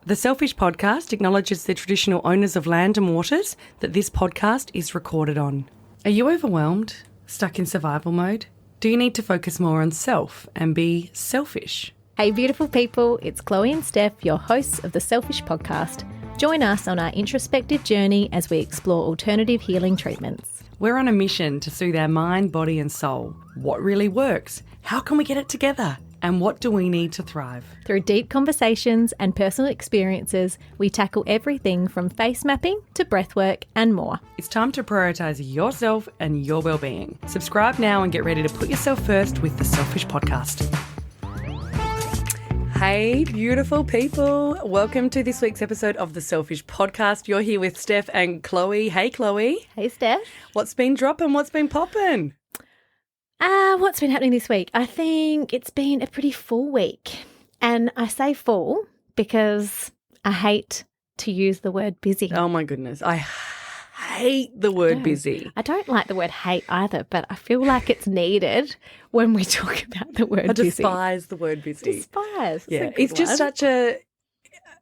The Selfish Podcast acknowledges the traditional owners of land and waters that this podcast is recorded on. Are you overwhelmed? Stuck in survival mode? Do you need to focus more on self and be selfish? Hey beautiful people, it's Chloe and Steph, your hosts of the Selfish Podcast. Join us on our introspective journey as we explore alternative healing treatments. We're on a mission to soothe our mind, body and soul. What really works? How can we get it together? And what do we need to thrive? Through deep conversations and personal experiences, we tackle everything from face mapping to breathwork and more. It's time to prioritise yourself and your well-being. Subscribe now and get ready to put yourself first with the Selfish Podcast. Hey, beautiful people. Welcome to this week's episode of the Selfish Podcast. You're here with Steph and Chloe. Hey, Chloe. Hey, Steph. What's been dropping? What's been popping? What's been happening this week? I think it's been a pretty full week. And I say full because I hate to use the word busy. Oh, my goodness. I hate the word busy. I don't like the word hate either, but I feel like it's needed when we talk about the word busy. I despise the word busy. Despise. Yeah, it's just such a...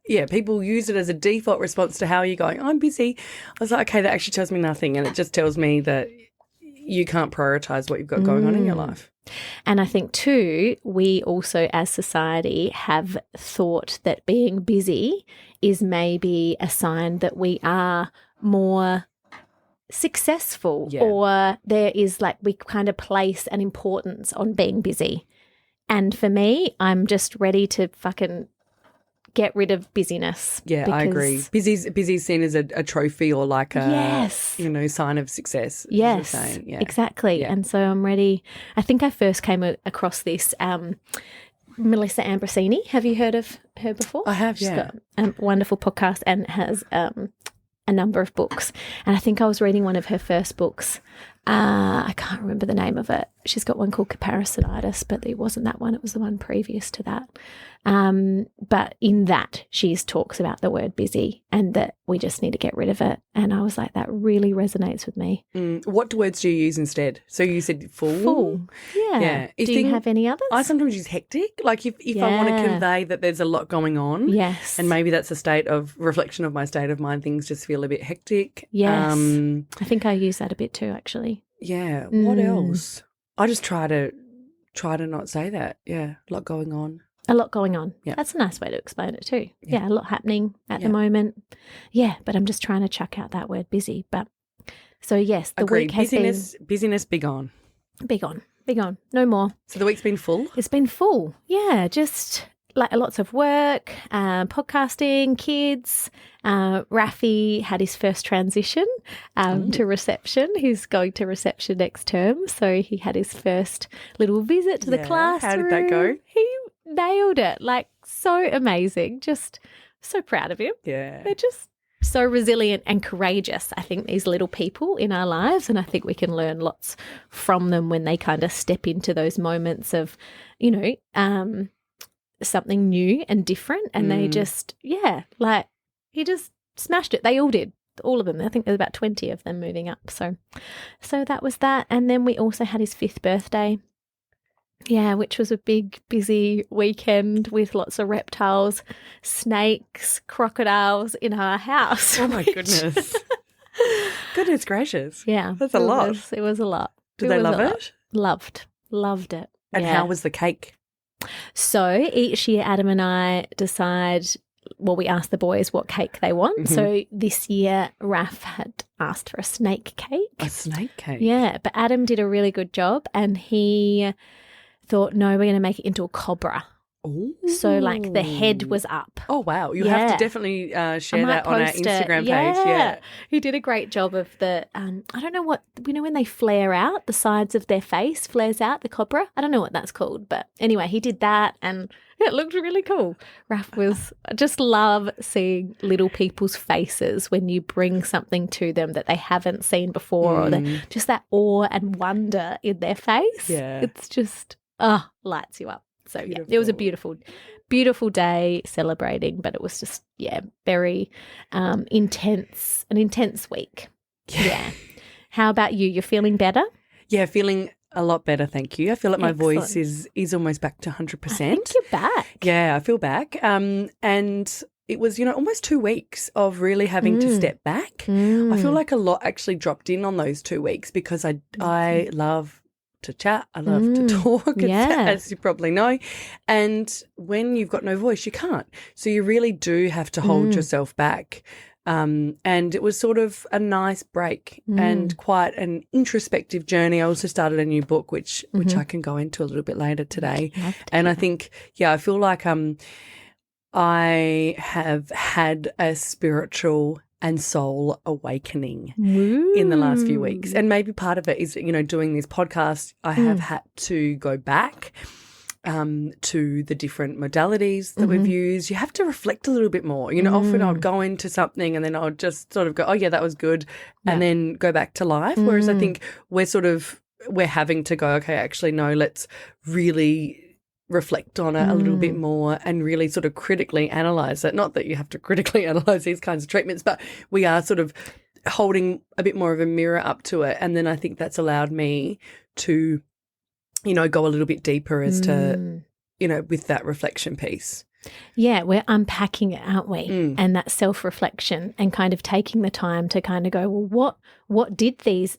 Yeah, people use it as a default response to how are you going? I'm busy. I was like, okay, that actually tells me nothing. And it just tells me that you can't prioritise what you've got going on in your life. And I think too, we also as society have thought that being busy is maybe a sign that we are more successful or there is like we kind of place an importance on being busy. And for me, I'm just ready to fucking get rid of busyness. Yeah, I agree. Busy's seen as a trophy or like a sign of success. Yes, yeah. Exactly. Yeah. And so I'm ready. I think I first came across this Melissa Ambrosini. Have you heard of her before? I have, She's got a wonderful podcast and has a number of books. And I think I was reading one of her first books. I can't remember the name of it. She's got one called Comparisonitis, but it wasn't that one. It was the one previous to that. But in that, she talks about the word busy and that we just need to get rid of it. And I was like, that really resonates with me. What words do you use instead? So you said full? Full, yeah. Do you have any others? I sometimes use hectic. Like if I want to convey that there's a lot going on. Yes. And maybe that's a state of reflection of my state of mind. Things just feel a bit hectic. Yes. I think I use that a bit too, actually. Yeah. What else? I just try to not say that. Yeah. A lot going on. A lot going on. Yeah. That's a nice way to explain it too. Yeah, a lot happening at the moment. Yeah, but I'm just trying to chuck out that word busy. But so yes, the week has busyness be gone. Be gone. No more. So the week's been full? It's been full. Yeah, just like lots of work, podcasting, kids. Rafi had his first transition to reception. He's going to reception next term. So he had his first little visit to the classroom. How did that go? He nailed it. Like so amazing. Just so proud of him. Yeah. They're just so resilient and courageous, I think, these little people in our lives. And I think we can learn lots from them when they kind of step into those moments of, something new and different. And they just, he just smashed it. They all did. All of them. I think there's about 20 of them moving up. So that was that. And then we also had his 5th birthday. Yeah, which was a big, busy weekend with lots of reptiles, snakes, crocodiles in our house. Oh, my goodness. Goodness gracious. Yeah. That's a lot. It was a lot. Did they love it? Loved it. And how was the cake? So each year Adam and I decide, we ask the boys what cake they want. Mm-hmm. So this year Raf had asked for a snake cake. A snake cake? Yeah, but Adam did a really good job and he thought, no, we're going to make it into a cobra. Ooh. So like the head was up. Oh, wow. You have to definitely share that on our Instagram page. Yeah. He did a great job of the, I don't know what, when they flare out, the sides of their face flares out, the cobra. I don't know what that's called. But anyway, he did that and it looked really cool. Raf I just love seeing little people's faces when you bring something to them that they haven't seen before or just that awe and wonder in their face. Yeah. It's just, lights you up. So it was a beautiful, beautiful day celebrating, but it was just, very an intense week. Yeah. How about you? You're feeling better? Yeah, feeling a lot better, thank you. I feel like my voice is almost back to 100%. I think you're back. Yeah, I feel back. And it was, almost 2 weeks of really having to step back. I feel like a lot actually dropped in on those 2 weeks because I love to chat. I love to talk, as you probably know. And when you've got no voice, you can't. So you really do have to hold yourself back. And it was sort of a nice break and quite an introspective journey. I also started a new book, which I can go into a little bit later today. And I think, I feel like I have had a spiritual and soul awakening in the last few weeks. And maybe part of it is, doing this podcast, I have had to go back to the different modalities that we've used. You have to reflect a little bit more. Often I would go into something and then I would just sort of go, oh, yeah, that was good, and then go back to life. Whereas I think we're having to go, okay, actually, no, let's really reflect on it a little bit more and really sort of critically analyse it. Not that you have to critically analyse these kinds of treatments, but we are sort of holding a bit more of a mirror up to it. And then I think that's allowed me to, go a little bit deeper as to, with that reflection piece. Yeah, we're unpacking it, aren't we? And that self-reflection and kind of taking the time to kind of go, well, what did this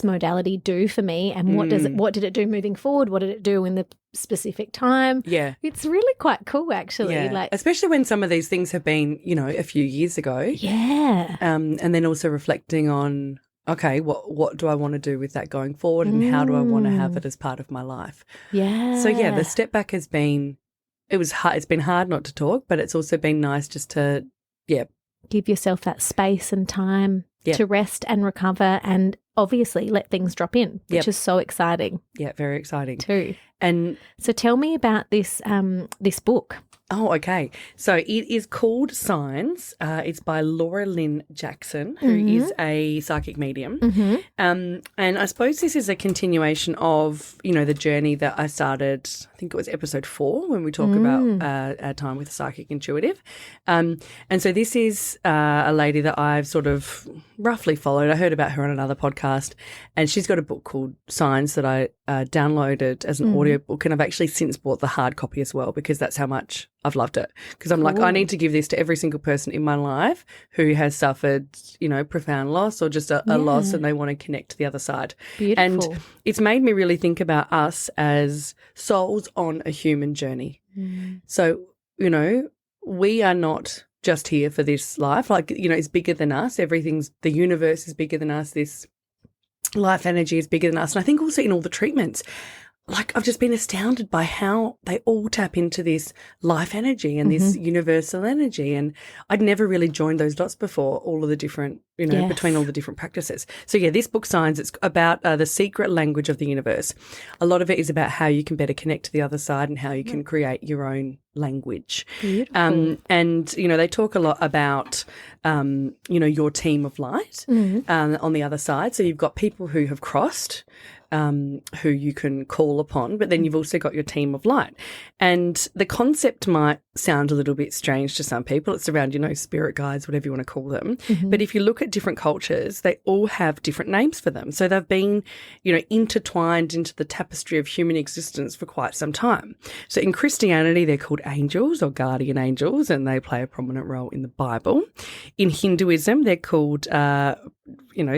modality do for me, and what did it do moving forward? What did it do in the specific time? Yeah. It's really quite cool, actually. Yeah. Especially when some of these things have been, a few years ago. Yeah. And then also reflecting on, okay, what do I want to do with that going forward, and how do I want to have it as part of my life? Yeah. So, the step back has been, it was hard. It's been hard not to talk, but it's also been nice just to, give yourself that space and time to rest and recover, and obviously let things drop in, which is so exciting. Yeah, very exciting too. And so tell me about this book. Oh, okay. So it is called Signs. It's by Laura Lynn Jackson, who is a psychic medium. And I suppose this is a continuation of, the journey that I started, I think it was episode 4, when we talk about our time with a psychic intuitive. And so this is a lady that I've sort of roughly followed. I heard about her on another podcast, and she's got a book called Signs that I downloaded as an audiobook, and I've actually since bought the hard copy as well, because that's how much I've loved it. Because I'm like, I need to give this to every single person in my life who has suffered, profound loss, or just a loss, and they want to connect to the other side. Beautiful. And it's made me really think about us as souls on a human journey. So, we are not just here for this life. Like, it's bigger than us. The universe is bigger than us. This life energy is bigger than us. And I think also in all the treatments, like, I've just been astounded by how they all tap into this life energy and this universal energy. And I'd never really joined those dots before, all of the different, between all the different practices. So, this book, Signs, it's about the secret language of the universe. A lot of it is about how you can better connect to the other side and how you can create your own language. Beautiful. And, they talk a lot about, your team of light on the other side. So you've got people who have crossed, who you can call upon, but then you've also got your team of light. And the concept might sound a little bit strange to some people. It's around, spirit guides, whatever you want to call them. But if you look at different cultures, they all have different names for them. So they've been, intertwined into the tapestry of human existence for quite some time. So in Christianity, they're called angels or guardian angels, and they play a prominent role in the Bible. In Hinduism, they're called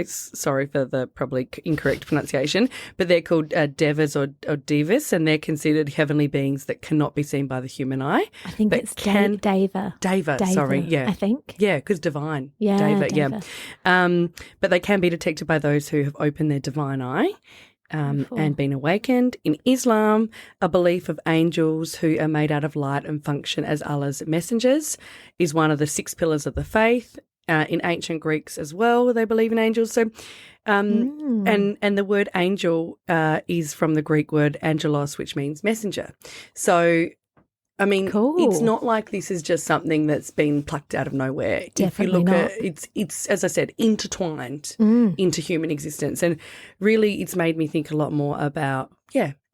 sorry for the probably incorrect pronunciation, but they're called devas or divas, and they're considered heavenly beings that cannot be seen by the human eye. I think it's Deva. Deva, sorry, yeah. I think. Yeah, because divine. Yeah, Deva, Deva. yeah. But they can be detected by those who have opened their divine eye. And been awakened. In Islam, a belief of angels who are made out of light and function as Allah's messengers is one of the 6 pillars of the faith. In ancient Greeks as well, they believe in angels. So, and the word angel is from the Greek word angelos, which means messenger. So, I mean, It's not like this is just something that's been plucked out of nowhere. Definitely if you look not. at it's as I said, intertwined into human existence, and really, it's made me think a lot more about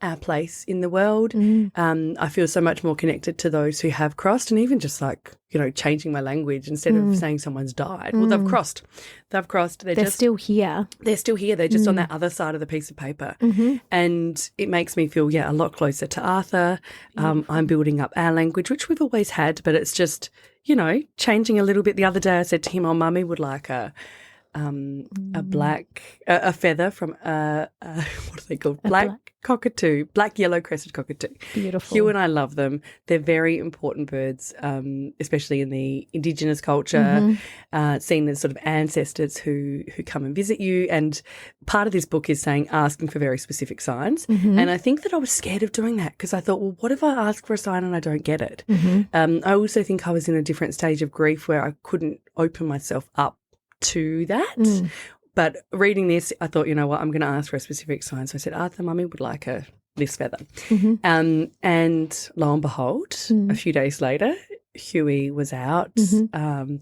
our place in the world. I feel so much more connected to those who have crossed, and even just like, changing my language instead of saying someone's died. Well, they've crossed. They're still here. They're still here. They're just on that other side of the piece of paper. And it makes me feel, a lot closer to Arthur. I'm building up our language, which we've always had, but it's just, changing a little bit. The other day I said to him, Mummy would like a feather from what are they called? Black cockatoo, black yellow crested cockatoo. Beautiful. Hugh and I love them. They're very important birds, especially in the Indigenous culture, seen as sort of ancestors who come and visit you. And part of this book is asking for very specific signs. And I think that I was scared of doing that because I thought, well, what if I ask for a sign and I don't get it? I also think I was in a different stage of grief where I couldn't open myself up to that. But reading this, I thought, you know what, I'm going to ask for a specific sign. So I said, Arthur, Mummy would like this feather. And lo and behold, a few days later, Huey was out on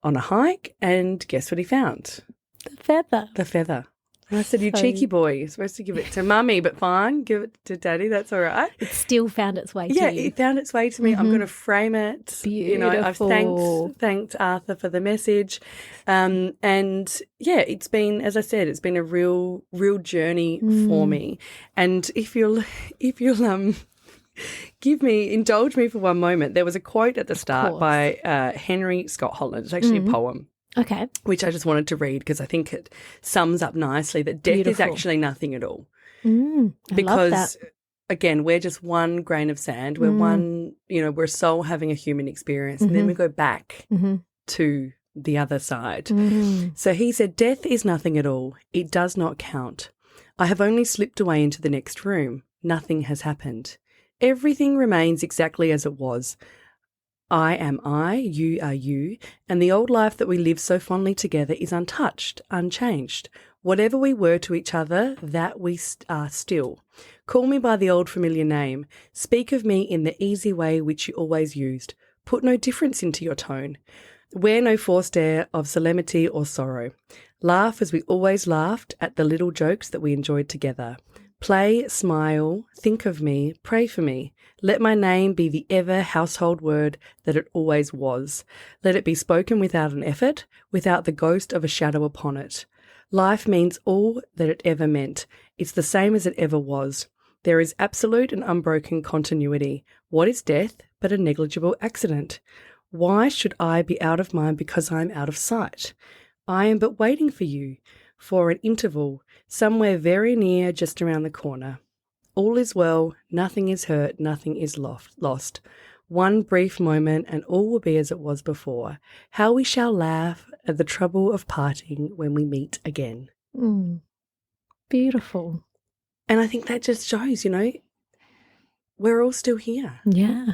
a hike, and guess what he found? The feather. And I said, you cheeky boy, you're supposed to give it to Mummy, but fine, give it to Daddy, that's all right. It still found its way to you. Yeah, it found its way to me. I'm going to frame it. Beautiful. I've thanked Arthur for the message. And it's been, as I said, it's been a real journey for me. And if you'll indulge me for one moment, there was a quote at the start by Henry Scott Holland. It's actually a poem. Okay. Which I just wanted to read because I think it sums up nicely that death is actually nothing at all. I love that. Again, we're just one grain of sand. We're we're a soul having a human experience, and then we go back to the other side. So he said, death is nothing at all. It does not count. I have only slipped away into the next room. Nothing has happened. Everything remains exactly as it was. I am I, you are you, and the old life that we live so fondly together is untouched, unchanged. Whatever we were to each other, that we are still. Call me by the old familiar name. Speak of me in the easy way which you always used. Put no difference into your tone. Wear no forced air of solemnity or sorrow. Laugh as we always laughed at the little jokes that we enjoyed together. Play, smile, think of me, pray for me. Let my name be the ever household word that it always was. Let it be spoken without an effort, without the ghost of a shadow upon it. Life means all that it ever meant. It's the same as it ever was. There is absolute and unbroken continuity. What is death but a negligible accident? Why should I be out of mind because I am out of sight? I am but waiting for you, for an interval, somewhere very near, just around the corner. All is well, nothing is hurt, nothing is lost. One brief moment and all will be as it was before. How we shall laugh at the trouble of parting when we meet again. Beautiful. And I think that just shows, we're all still here. Yeah.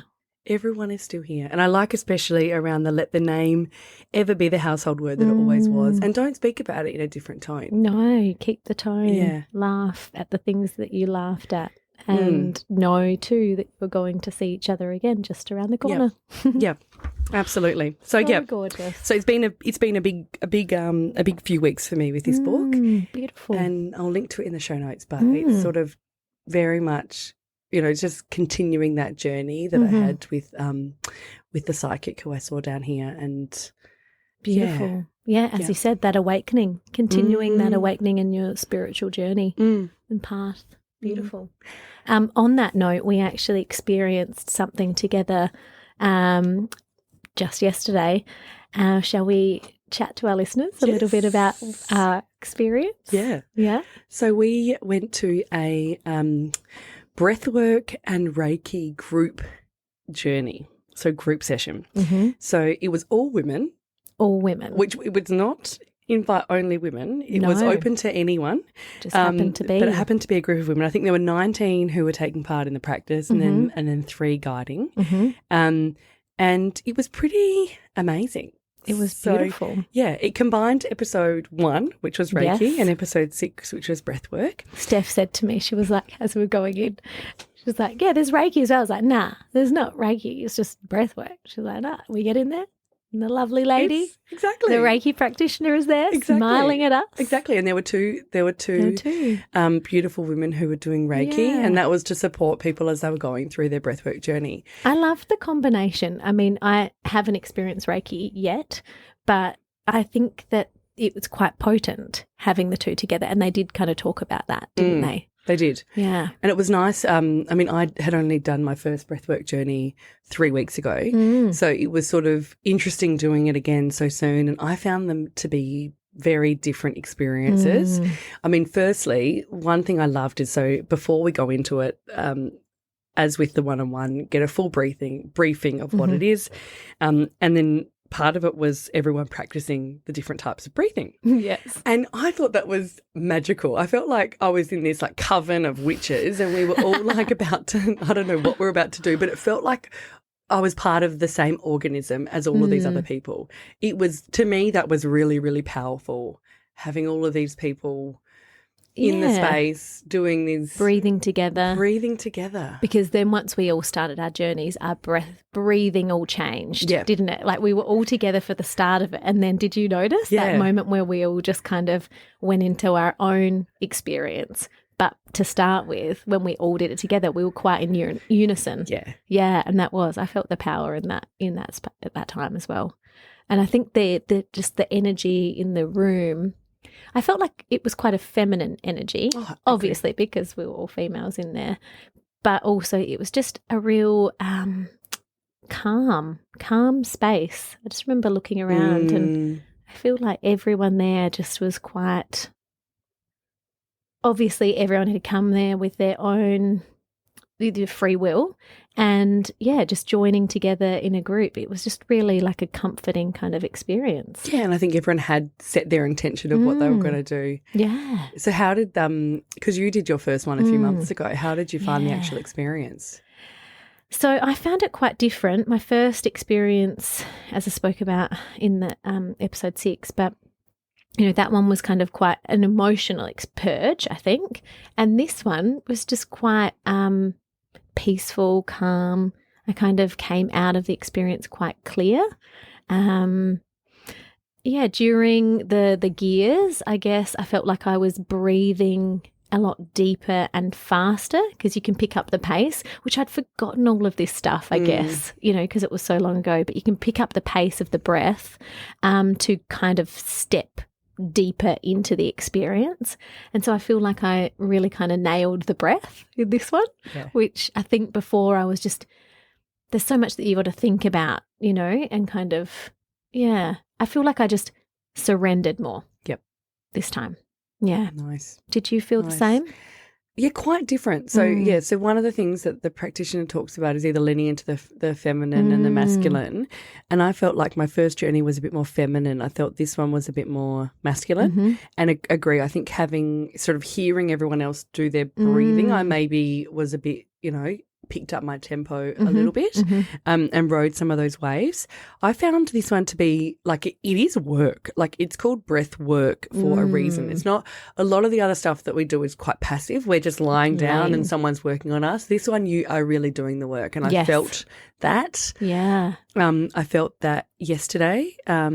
Everyone is still here. And I like especially around the let the name ever be the household word that it always was. And don't speak about it in a different tone. No, keep the tone. Yeah. Laugh at the things that you laughed at. And know too that you're going to see each other again just around the corner. Yeah, absolutely. So gorgeous. So it's been a big few weeks for me with this book. Beautiful. And I'll link to it in the show notes. But it's sort of very much, just continuing that journey that I had with the psychic who I saw down here. And beautiful. Yeah, as you said, that awakening, continuing that awakening in your spiritual journey and path. Beautiful. On that note, we actually experienced something together just yesterday. Shall we chat to our listeners a little bit about our experience? Yeah. Yeah. So we went to a Breathwork and Reiki group journey, so group session. So it was all women. All women. Which it was not invite only women. It was open to anyone. Just happened to be. But it happened to be a group of women. I think there were 19 who were taking part in the practice and then 3 guiding. And it was pretty amazing. It was beautiful. Yeah, it combined episode 1, which was Reiki, and episode 6, which was Breathwork. Steph said to me, she was like, as we were going in, she was like, yeah, there's Reiki as well. I was like, nah, there's not Reiki. It's just Breathwork. She was like, nah, we get in there? the lovely lady, exactly, the Reiki practitioner is there, smiling at us. Exactly, and there were two beautiful women who were doing Reiki, and that was to support people as they were going through their breathwork journey. I love the combination. I mean, I haven't experienced Reiki yet, but I think that it was quite potent having the two together, and they did kind of talk about that, didn't they? They did. Yeah. And it was nice. I mean, I had only done my first breathwork journey 3 weeks ago. So it was sort of interesting doing it again so soon. And I found them to be very different experiences. I mean, firstly, one thing I loved is, so before we go into it, as with the one-on-one, get a full briefing of what it is. And then part of it was everyone practicing the different types of breathing. Yes. And I thought that was magical. I felt like I was in this like coven of witches and we were all like about to, I don't know what we're about to do, but it felt like I was part of the same organism as all of these other people. It was, to me, that was really, really powerful, having all of these people in the space doing this. Breathing together. Because then once we all started our journeys, our breathing all changed, didn't it? Like we were all together for the start of it. And then did you notice that moment where we all just kind of went into our own experience? But to start with, when we all did it together, we were quite in unison. Yeah, and I felt the power in that at that time as well. And I think just the energy in the room, I felt like it was quite a feminine energy, obviously because we were all females in there, but also it was just a real calm space. I just remember looking around and I feel like everyone there just was quite, obviously everyone had come there with their own free will and just joining together in a group. It was just really like a comforting kind of experience. Yeah, and I think everyone had set their intention of what they were going to do. Yeah. So how did, because you did your first one a few months ago, how did you find the actual experience? So I found it quite different. My first experience, as I spoke about in the episode 6, but that one was kind of quite an emotional purge, I think. And this one was just quite peaceful, calm. I kind of came out of the experience quite clear. During the gears, I guess I felt like I was breathing a lot deeper and faster because you can pick up the pace, which I'd forgotten all of this stuff, I guess, because it was so long ago. But you can pick up the pace of the breath to kind of step deeper into the experience. And so I feel like I really kind of nailed the breath in this one, which I think before I was just, there's so much that you got to think about, and kind of, I feel like I just surrendered more this time. Yeah. Nice. Did you feel the same? Yeah, quite different. So, so one of the things that the practitioner talks about is either leaning into the feminine and the masculine. And I felt like my first journey was a bit more feminine. I thought this one was a bit more masculine. And I agree. I think hearing everyone else do their breathing, I maybe was a bit, picked up my tempo a little bit and rode some of those waves. I found this one to be like it is work. Like it's called breath work for a reason. It's not a lot of the other stuff that we do is quite passive. We're just lying down and someone's working on us. This one you are really doing the work, and I felt that. Yeah. I felt that yesterday. I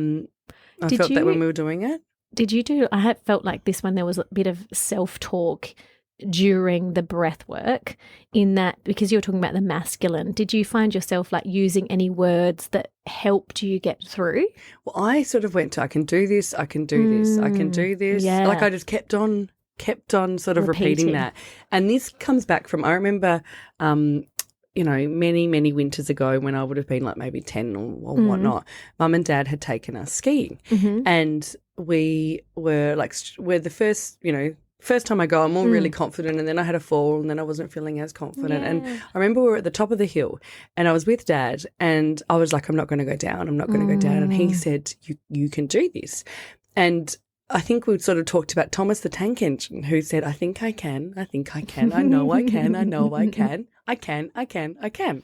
felt that when we were doing it. Did you do? I had felt like this one there was a bit of self-talk during the breath work in that, because you were talking about the masculine, did you find yourself like using any words that helped you get through? Well, I sort of went to, I can do this, I can do this, I can do this. Yeah. Like I just kept on sort of repeating that. And this comes back from, I remember, many, many winters ago when I would have been like maybe 10 or whatnot, Mum and Dad had taken us skiing and we were like, we're the first time I go, I'm all really confident, and then I had a fall and then I wasn't feeling as confident. And I remember we were at the top of the hill and I was with Dad and I was like, I'm not going to go down. And he said, you can do this. And I think we sort of talked about Thomas the Tank Engine, who said, I think I can, I know I can, I know I can, I can.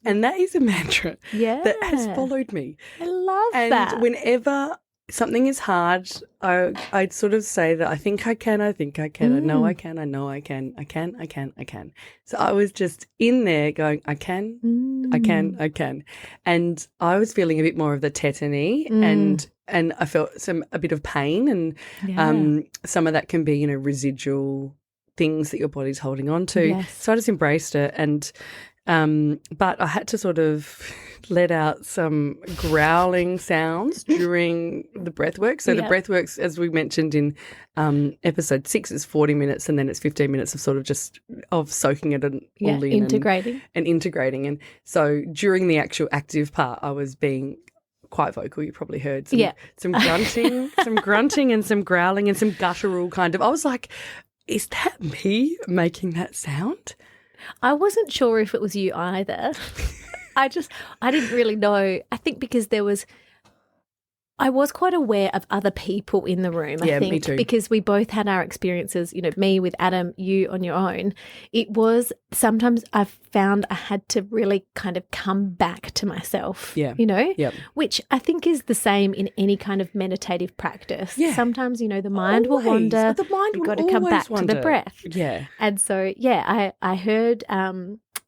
And that is a mantra that has followed me. I love that. And whenever something is hard, I'd sort of say that I think I can, I know I can, I know I can, I can. So I was just in there going, I can. And I was feeling a bit more of the tetany and I felt a bit of pain and some of that can be, residual things that your body's holding on to. Yes. So I just embraced it and but I had to sort of let out some growling sounds during the breathwork. So the breathworks, as we mentioned in episode 6, is 40 minutes and then it's 15 minutes of sort of just of soaking it all in. Integrating. And integrating. And so during the actual active part, I was being quite vocal. You probably heard some grunting and some growling and some guttural kind of. I was like, is that me making that sound? I wasn't sure if it was you either. I didn't really know. I think because I was quite aware of other people in the room, I think. Me too. Because we both had our experiences, me with Adam, you on your own. It was sometimes I found I had to really kind of come back to myself, which I think is the same in any kind of meditative practice. Yeah. Sometimes, the mind will wander. The mind You've will got to come back wander. to the breath. Yeah. And so, I heard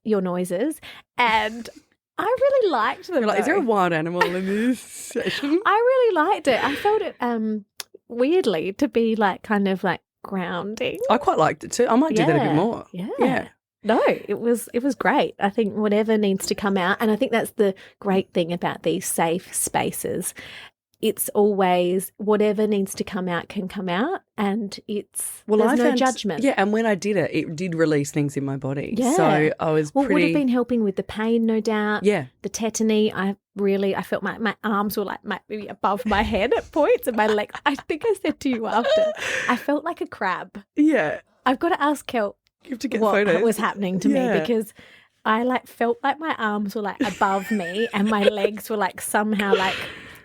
your noises and I really liked them. You're like, is there a wild animal in this session? I really liked it. I felt it weirdly to be like kind of like grounding. I quite liked it too. I might do that a bit more. Yeah. No, it was great. I think whatever needs to come out, and I think that's the great thing about these safe spaces. It's always whatever needs to come out can come out, and there's no judgment. Yeah, and when I did it, it did release things in my body. Yeah. So I was Well, it would have been helping with the pain, no doubt. Yeah. The tetany, I felt my arms were like maybe above my head at points, and my legs. I think I said to you after, I felt like a crab. Yeah. I've got to ask Kel You have to get what photos. was happening to me because I felt like my arms were above me and my legs were somehow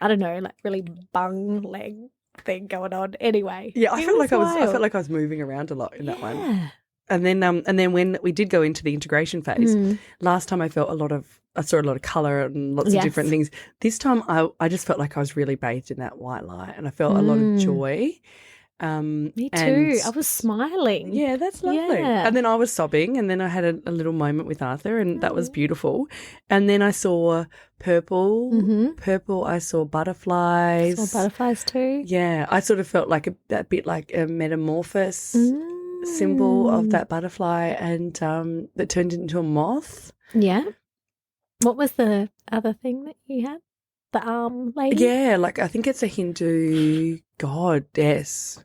I don't know, really bung leg thing going on. Anyway. Yeah, I felt like I was moving around a lot in that one. And then when we did go into the integration phase, last time I saw a lot of colour and lots of different things. This time I just felt like I was really bathed in that white light and I felt a lot of joy. Me too. I was smiling. Yeah, that's lovely. Yeah. And then I was sobbing and then I had a little moment with Arthur and that was beautiful. And then I saw purple. Purple, I saw butterflies. I saw butterflies too. Yeah, I sort of felt like a bit like a metamorphosis symbol of that butterfly and that turned into a moth. Yeah. What was the other thing that you had? The arm lady? Yeah, I think it's a Hindu goddess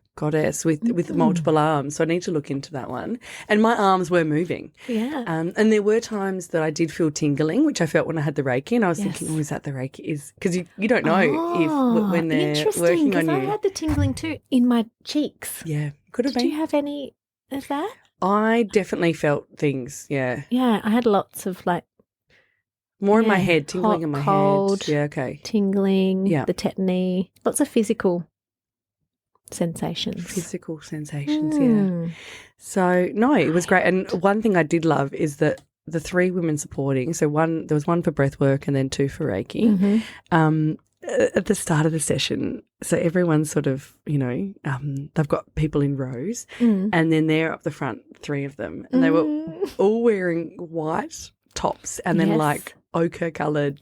with multiple arms. So I need to look into that one. And my arms were moving. Yeah. And there were times that I did feel tingling, which I felt when I had the Reiki. And I was thinking, is that the Reiki? Because you don't know if when they're working on you. I had the tingling too in my cheeks. Yeah, could have been. Did you have any of that? I definitely felt things, yeah. Yeah, I had lots of more in my head, tingling hot, in my cold, head. Yeah, okay. Tingling, the tetany, lots of physical sensations. Physical sensations, yeah. So, no, it was great. And one thing I did love is that the 3 women supporting, so there was one for breathwork and then 2 for Reiki. At the start of the session, so everyone's sort of, they've got people in rows and then they're up the front, 3 of them, and they were all wearing white tops and then ochre coloured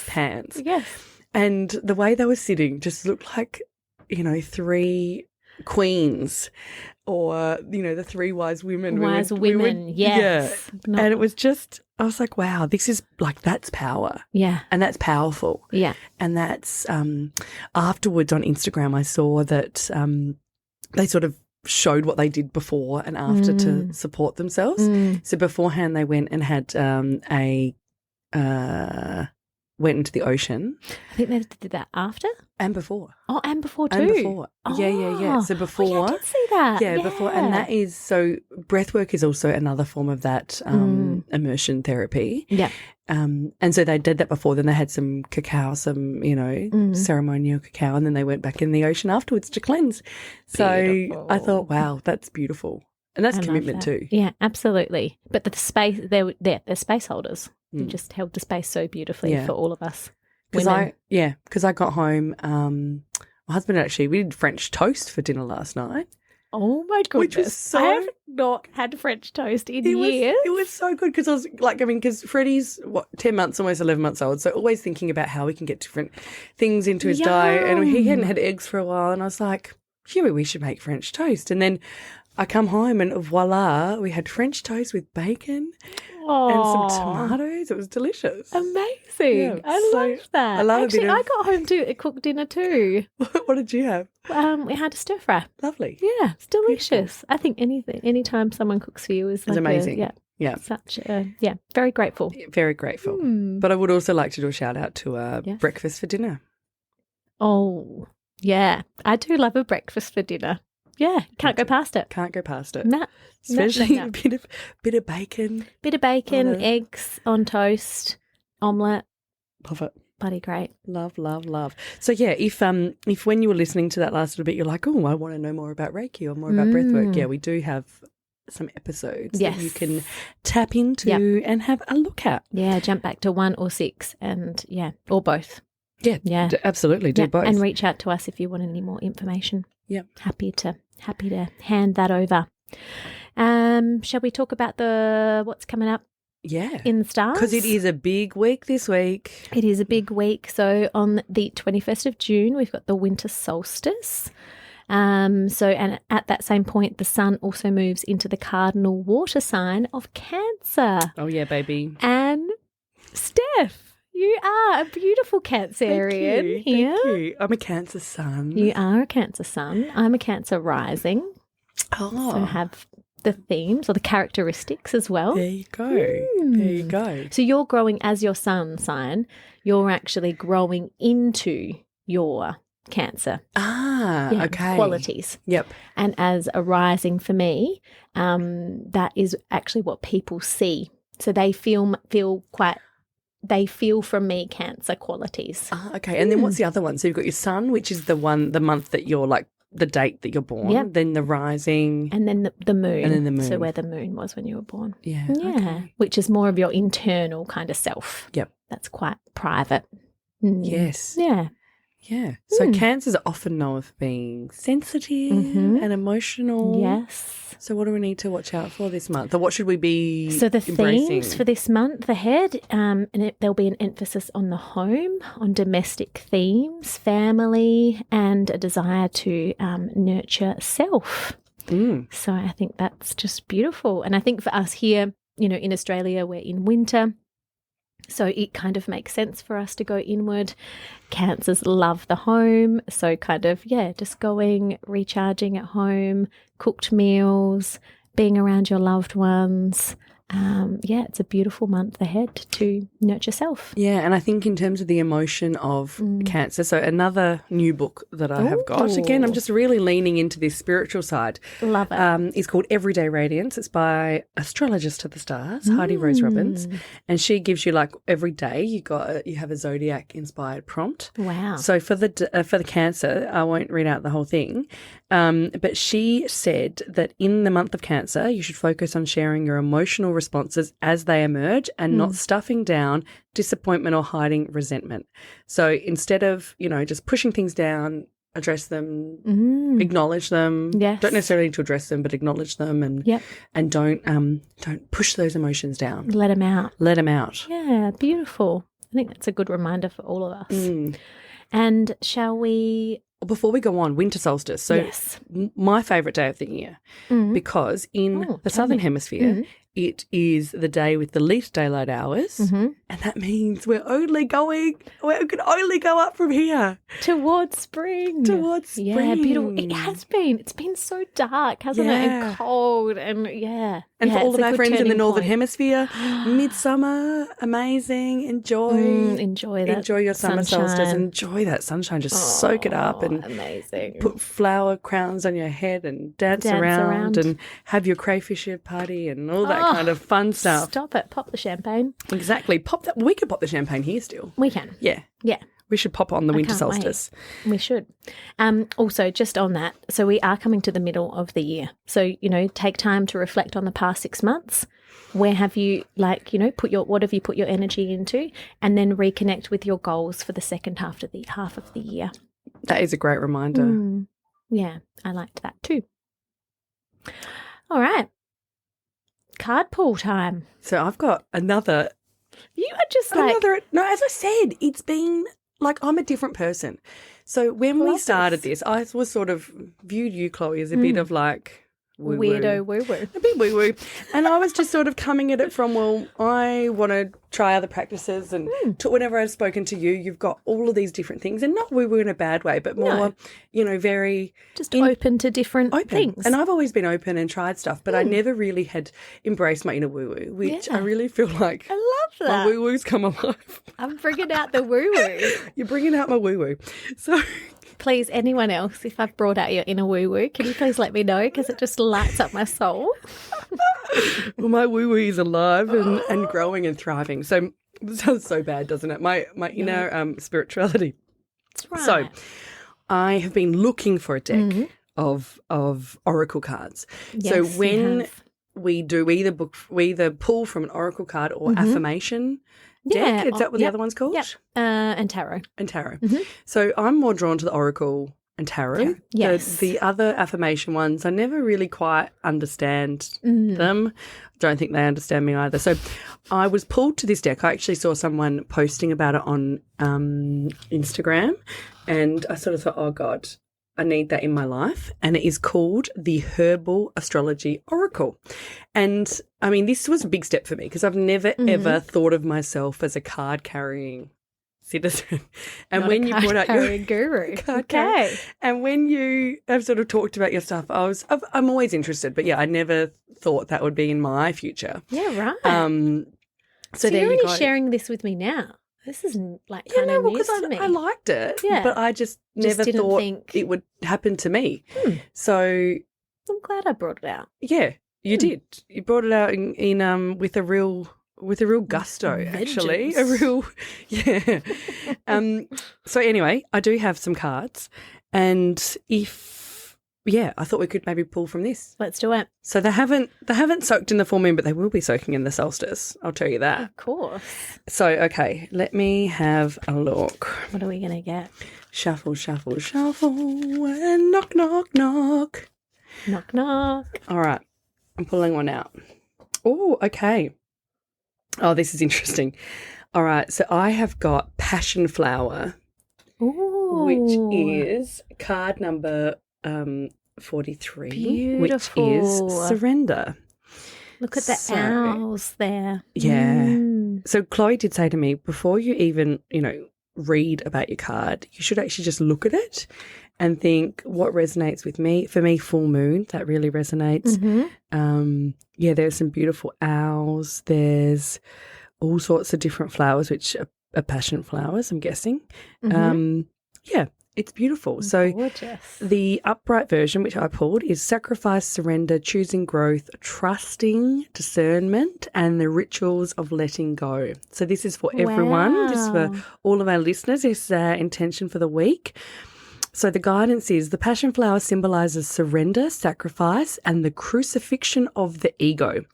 pants. Yes. And the way they were sitting just looked like, 3 queens or, the 3 wise women. Wise women, yes. Yeah. And it was just, I was like, wow, this is that's power. Yeah. And that's powerful. Yeah. And that's, afterwards on Instagram, I saw that they sort of showed what they did before and after to support themselves. So beforehand they went and had went into the ocean. I think they did that after? And before. Oh, and before too? And before. Oh. Yeah. So before. I did see that. Yeah, before. And that is, so breathwork is also another form of that immersion therapy. Yeah. And so they did that before. Then they had some cacao, ceremonial cacao, and then they went back in the ocean afterwards to cleanse. So beautiful. I thought, wow, that's beautiful. And that's commitment too. Yeah, absolutely. But the space, they're space holders. You just held the space so beautifully for all of us. Because I got home on My husband actually, we did French toast for dinner last night. Oh my goodness. Which was so... I have not had French toast in years. It was so good because I was like, because Freddie's 10 months, almost 11 months old. So always thinking about how we can get different things into his diet. And he hadn't had eggs for a while. And I was like, we should make French toast. And then I come home and voila, we had French toast with bacon and some tomatoes. It was delicious. Amazing. Yeah, I love that. I love Actually, I got home to cook dinner too. What did you have? We had a stir fry. Lovely. Yeah, it's delicious. I think anytime someone cooks for you is like amazing. Yeah. Such very grateful. Very grateful. But I would also like to do a shout out to breakfast for dinner. Oh, yeah. I do love a breakfast for dinner. Yeah, can't go past it. Can't go past it. Nah. Especially a bit of bacon. Bit of bacon, eggs on toast, omelette. Love it. Bloody great. Love, love, love. So yeah, if when you were listening to that last little bit, you're like, oh, I want to know more about Reiki or more about breathwork. Yeah, we do have some episodes that you can tap into and have a look at. Yeah, jump back to 1 or 6 and or both. Yeah, absolutely. Do both. And reach out to us if you want any more information. Yeah. Happy to hand that over. Shall we talk about what's coming up? Yeah. In the stars? Because it is a big week this week. It is a big week. So on the 21st of June, we've got the winter solstice. And at that same point, the sun also moves into the cardinal water sign of Cancer. Oh, yeah, baby. And Steph, you are a beautiful Cancerian here. Thank you. I'm a Cancer sun. You are a Cancer sun. I'm a Cancer rising. Oh. So I have the themes or the characteristics as well. There you go. There you go. So you're growing as your sun sign. You're actually growing into your Cancer. Okay. Qualities. Yep. And as a rising for me, that is actually what people see. So they feel from me Cancer qualities. Okay. And then what's the other one? So you've got your sun, which is the month that you're like, the date that you're born. Yep. Then the rising. And then the moon. And then the moon. So where the moon was when you were born. Yeah. Yeah. Okay. Which is more of your internal kind of self. Yep. That's quite private. Yes. Yeah. Yeah. So Cancers are often known for being sensitive and emotional. Yes. So what do we need to watch out for this month? Or what should we be So the embracing? themes for this month ahead, there'll be an emphasis on the home, on domestic themes, family, and a desire to nurture self. So I think that's just beautiful. And I think for us here, in Australia, we're in winter. So it kind of makes sense for us to go inward. Cancers love the home. So just going, recharging at home, cooked meals, being around your loved ones. It's a beautiful month ahead to nurture self. Yeah, and I think in terms of the emotion of Cancer, so another new book that I have got, again, I'm just really leaning into this spiritual side. Love it. It's called Everyday Radiance. It's by astrologist to the stars, Heidi Rose Robbins, and she gives you like every day you have a zodiac inspired prompt. Wow. So for the Cancer, I won't read out the whole thing, but she said that in the month of Cancer, you should focus on sharing your emotional responses as they emerge and not stuffing down disappointment or hiding resentment. So instead of, just pushing things down, address them, acknowledge them. Yes. Don't necessarily need to address them, but acknowledge them and don't push those emotions down. Let them out. Let them out. Yeah, beautiful. I think that's a good reminder for all of us. And shall we... Before we go on, winter solstice. So my favourite day of the year because in the southern hemisphere, it is the day with the least daylight hours, and that means we can only go up from here. Towards spring. Yeah, beautiful. It has been. It's been so dark, hasn't it? And cold and And for all of our friends in the northern hemisphere, midsummer, amazing. Enjoy that. Enjoy your summer solstice. Enjoy that sunshine. Just soak it up and amazing. Put flower crowns on your head and dance around and have your crayfish party and all that kind of fun stuff. Stop it. Pop the champagne. Exactly. Pop that. We could pop the champagne here still. We can. Yeah. Yeah. We should pop on the winter solstice. We should. Also, just on that, so we are coming to the middle of the year. So, take time to reflect on the past 6 months. Where have you, what have you put your energy into? And then reconnect with your goals for the second half of the year. That is a great reminder. Yeah, I liked that too. All right. Card pull time. So I've got another. You are just like... No, as I said, it's been like I'm a different person. So when we started this, I was sort of viewed you, Chloe, as a bit of like weirdo woo-woo. A bit woo-woo. And I was just sort of coming at it from, well, I want to try other practices. And whenever I've spoken to you, you've got all of these different things. And not woo-woo in a bad way, but more, very... Just open to different things. And I've always been open and tried stuff, but I never really had embraced my inner woo-woo, which I really feel like... I love that. My woo-woo's come alive. I'm bringing out the woo-woo. You're bringing out my woo-woo. So... Please, anyone else, if I've brought out your inner woo-woo, can you please let me know, because it just lights up my soul. Well, my woo-woo is alive and growing and thriving. So it sounds so bad, doesn't it? My inner spirituality. That's right. So I have been looking for a deck of oracle cards. Yes, so when we do we either pull from an oracle card or affirmation deck. Is that what the other one's called? Yep. And tarot. And tarot. So I'm more drawn to the oracle and tarot. Yes. The other affirmation ones, I never really quite understand them. Don't think they understand me either. So I was pulled to this deck. I actually saw someone posting about it on Instagram, and I sort of thought, oh God, I need that in my life. And it is called the Herbal Astrology Oracle. And I mean, this was a big step for me because I've never, ever thought of myself as a card carrying citizen. And when you brought out your guru. card and when you have sort of talked about your stuff, I'm always interested. But yeah, I never thought that would be in my future. Yeah, right. So you're already sharing this with me now. This is like kind of news to me. I liked it, yeah, but I just never thought it would happen to me. So I'm glad I brought it out. Yeah, you did. You brought it out in with a real gusto, actually. A real So anyway, I do have some cards, and I thought we could maybe pull from this. Let's do it. So they haven't soaked in the full moon, but they will be soaking in the solstice. I'll tell you that. Of course. So, okay, let me have a look. What are we going to get? Shuffle, shuffle, shuffle, and knock, knock, knock. Knock, knock. All right, I'm pulling one out. Oh, okay. Oh, this is interesting. All right, so I have got Passion Flower, which is card number 43, Beautiful. which is surrender. Look at the owls there. Yeah. So Chloe did say to me, before you even, read about your card, you should actually just look at it and think what resonates with me. For me, full moon, that really resonates. There's some beautiful owls. There's all sorts of different flowers, which are passion flowers, I'm guessing. It's beautiful. So gorgeous. The upright version, which I pulled, is sacrifice, surrender, choosing growth, trusting, discernment, and the rituals of letting go. So this is for everyone. This is for all of our listeners. This is our intention for the week. So the guidance is the passion flower symbolizes surrender, sacrifice, and the crucifixion of the ego.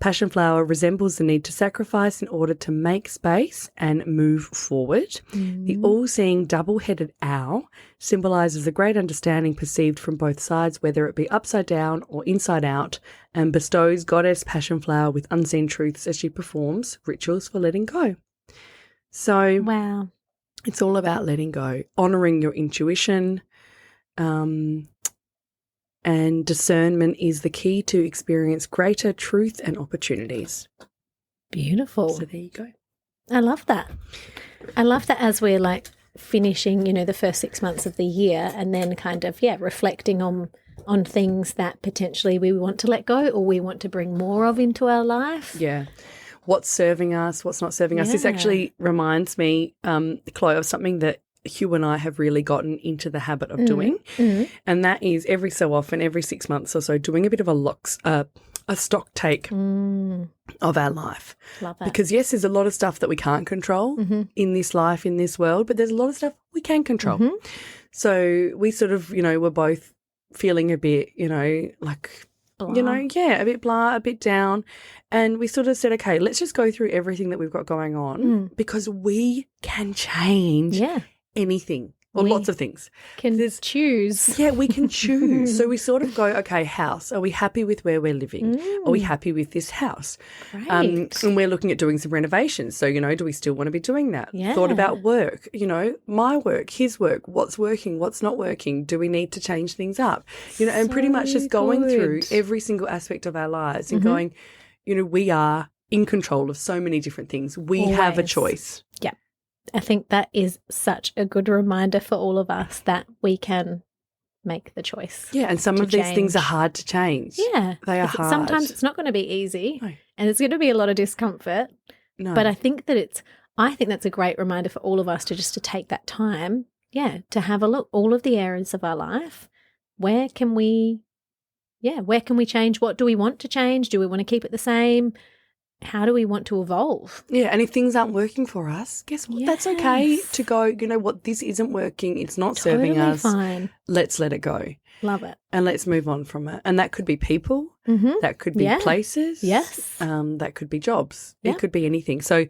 Passion flower resembles the need to sacrifice in order to make space and move forward. The all-seeing double-headed owl symbolizes a great understanding perceived from both sides, whether it be upside down or inside out, and bestows goddess passion flower with unseen truths as she performs rituals for letting go. So wow. It's all about letting go, honouring your intuition, and discernment is the key to experience greater truth and opportunities. Beautiful. So there you go. I love that. I love that as we're like finishing, the first 6 months of the year, and then kind of, reflecting on things that potentially we want to let go or we want to bring more of into our life. Yeah. What's serving us, what's not serving us. This actually reminds me, Chloe, of something that Hugh and I have really gotten into the habit of doing, and that is every so often, every 6 months or so, doing a bit of a stock take of our life. Love that. Because, yes, there's a lot of stuff that we can't control in this life, in this world, but there's a lot of stuff we can control. So we sort of, we're both feeling a bit, like... blah. A bit blah, a bit down. And we sort of said, okay, let's just go through everything that we've got going on because we can change anything. or lots of things. Can choose. Yeah, we can choose. So we sort of go, okay, house, are we happy with where we're living? Are we happy with this house? Great. And we're looking at doing some renovations. So, do we still want to be doing that? Yeah. Thought about work, my work, his work, what's working, what's not working? Do we need to change things up? And pretty much just going through every single aspect of our lives and going, we are in control of so many different things. We have a choice. Yeah. I think that is such a good reminder for all of us that we can make the choice. Yeah, and some of these things are hard to change. Yeah. They are hard. Sometimes it's not going to be easy, No. and it's going to be a lot of discomfort. No. But I think that's a great reminder for all of us to take that time, to have a look, all of the areas of our life. Where can we change? What do we want to change? Do we want to keep it the same? How do we want to evolve? Yeah, and if things aren't working for us, guess what? That's okay to go, what, this isn't working. It's not serving us. Fine. Let's let it go. Love it. And let's move on from it. And that could be people. That could be places. Yes. That could be jobs. Yeah. It could be anything. So,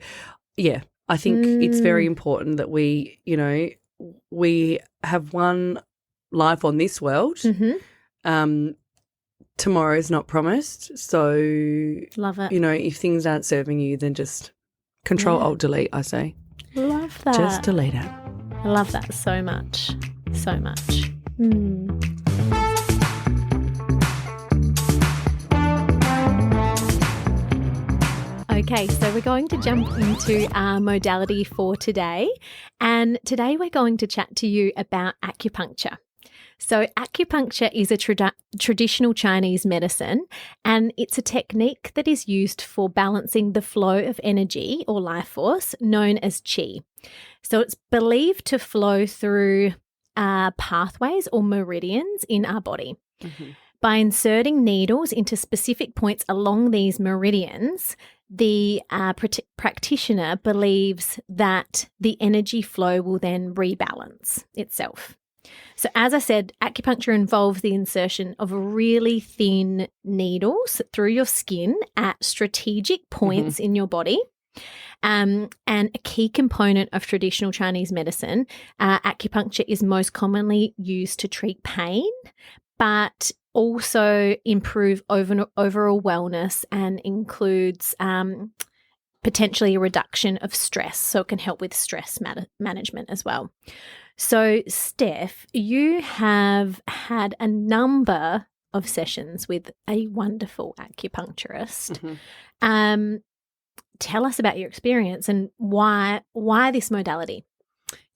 yeah, I think it's very important that we, we have one life on this world. Tomorrow's not promised. So, love it. If things aren't serving you, then just Control Alt Delete, I say. Love that. Just delete it. I love that so much. So much. Okay, so we're going to jump into our modality for today. And today we're going to chat to you about acupuncture. So acupuncture is a traditional Chinese medicine, and it's a technique that is used for balancing the flow of energy or life force known as qi. So it's believed to flow through pathways or meridians in our body. By inserting needles into specific points along these meridians, the practitioner believes that the energy flow will then rebalance itself. So as I said, acupuncture involves the insertion of really thin needles through your skin at strategic points in your body. And a key component of traditional Chinese medicine, acupuncture is most commonly used to treat pain, but also improve overall wellness and includes potentially a reduction of stress. So it can help with stress management as well. So, Steph, you have had a number of sessions with a wonderful acupuncturist. Tell us about your experience and why this modality?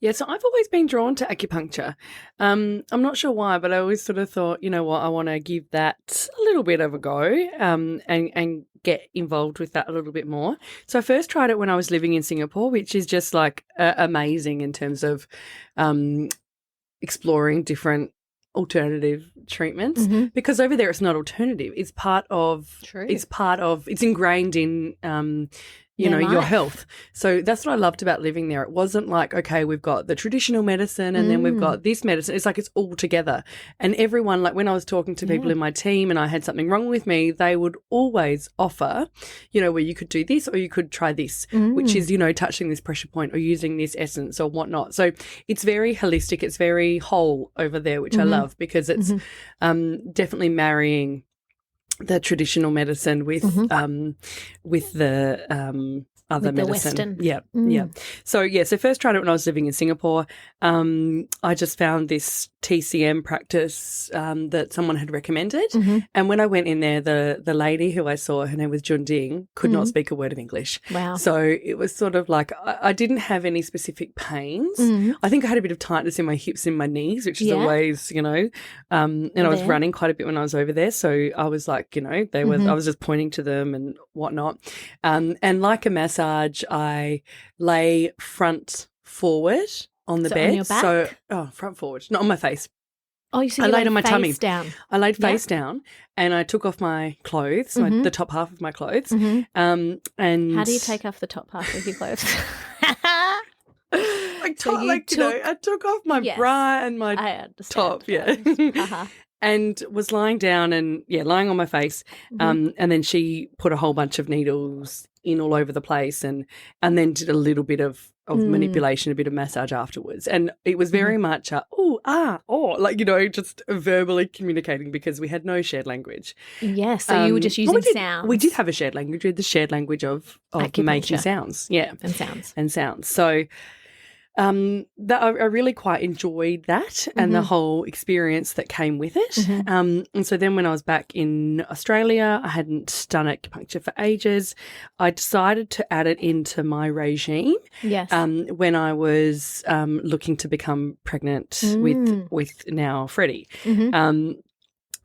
Yeah, so I've always been drawn to acupuncture. I'm not sure why, but I always sort of thought, I want to give that a little bit of a go and get involved with that a little bit more. So I first tried it when I was living in Singapore, which is just like amazing in terms of exploring different alternative treatments because over there it's not alternative. It's part of, it's ingrained in your health. So that's what I loved about living there. It wasn't like, okay, we've got the traditional medicine and then we've got this medicine. It's like it's all together. And everyone, like when I was talking to people in my team and I had something wrong with me, they would always offer, where you could do this or you could try this, which is, touching this pressure point or using this essence or whatnot. So it's very holistic. It's very whole over there, which I love because it's definitely marrying the traditional medicine with the other with medicine. The Western. Yeah. So first tried it when I was living in Singapore. I just found this TCM practice that someone had recommended. And when I went in there, the lady who I saw, her name was Junding, could not speak a word of English. Wow. So it was sort of like I didn't have any specific pains. I think I had a bit of tightness in my hips and my knees, which is always, and I was running quite a bit when I was over there. So I was like, they were, I was just pointing to them and whatnot. And like a massage, I lay front forward on the bed. On your back? So, front forward, not on my face. Oh, so I you laid on my tummy. Down. I laid face down and I took off my clothes, the top half of my clothes. And how do you take off the top half of your clothes? I took off my bra and my top, and was lying down and, lying on my face. And then she put a whole bunch of needles in all over the place and then did a little bit of manipulation, a bit of massage afterwards. And it was very much just verbally communicating because we had no shared language. Yeah, so you were just using sounds. We did have a shared language. We had the shared language of making sounds. Yeah. And sounds. So that I really quite enjoyed that and the whole experience that came with it. And so then when I was back in Australia, I hadn't done acupuncture for ages. I decided to add it into my regime. Yes. When I was looking to become pregnant with now Freddie.